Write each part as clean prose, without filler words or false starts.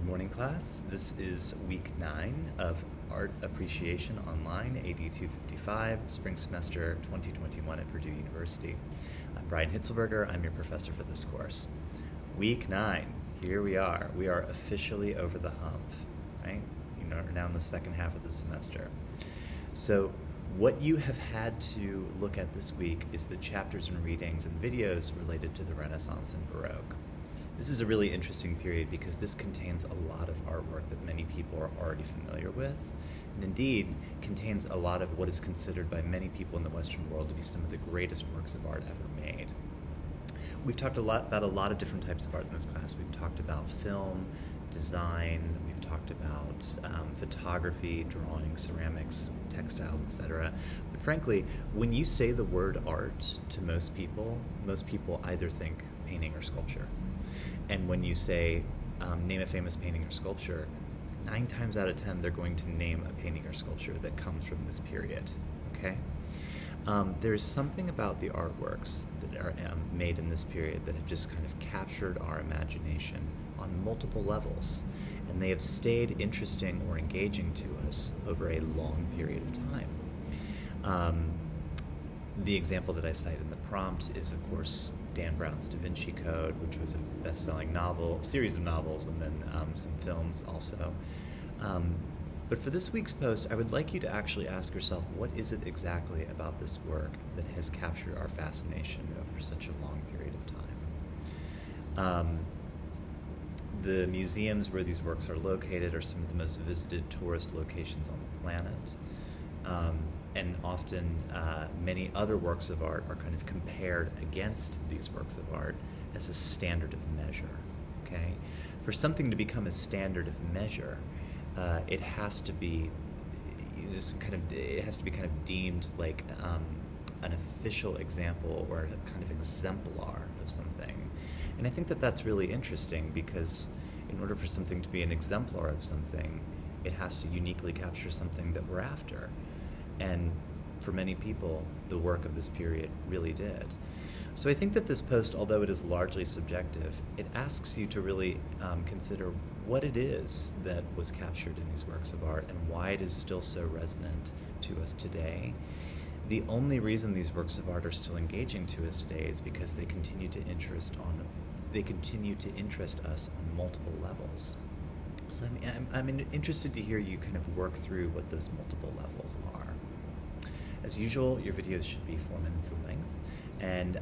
morning, class. This is week 9 of Art Appreciation Online, AD 255, spring semester 2021 at Purdue University. I'm Brian Hitzelberger. I'm your professor for this course. Week 9, here we are. We are officially over the hump, right? We're now in the second half of the semester. So what you have had to look at this week is the chapters and readings and videos related to the Renaissance and Baroque. This is a really interesting period because this contains a lot of artwork that many people are already familiar with, and indeed contains a lot of what is considered by many people in the Western world to be some of the greatest works of art ever made. We've talked about a lot of different types of art in this class. We've talked about film, design, we've talked about photography, drawing, ceramics, textiles, etc. But frankly, when you say the word art to most people either think painting or sculpture. And when you say, name a famous painting or sculpture, 9 times out of 10, they're going to name a painting or sculpture that comes from this period, okay? There's something about the artworks that are made in this period that have just kind of captured our imagination on multiple levels, and they have stayed interesting or engaging to us over a long period of time. The example that I cite in the prompt is, of course, Dan Brown's Da Vinci Code, which was a best-selling series of novels, and then some films also. But for this week's post, I would like you to actually ask yourself, what is it exactly about this work that has captured our fascination over such a long period of time? The museums where these works are located are some of the most visited tourist locations on the planet. And often many other works of art are kind of compared against these works of art as a standard of measure, okay? For something to become a standard of measure, it has to be kind of deemed like an official example or a kind of exemplar of something. And I think that that's really interesting because in order for something to be an exemplar of something, it has to uniquely capture something that we're after. And for many people, the work of this period really did. So I think that this post, although it is largely subjective, it asks you to really consider what it is that was captured in these works of art and why it is still so resonant to us today. The only reason these works of art are still engaging to us today is because they continue to interest us on multiple levels. So I'm interested to hear you kind of work through what those multiple levels are. As usual, your videos should be 4 minutes in length, and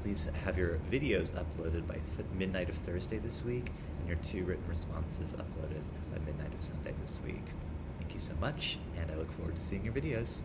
please have your videos uploaded by midnight of Thursday this week, and your 2 written responses uploaded by midnight of Sunday this week. Thank you so much, and I look forward to seeing your videos.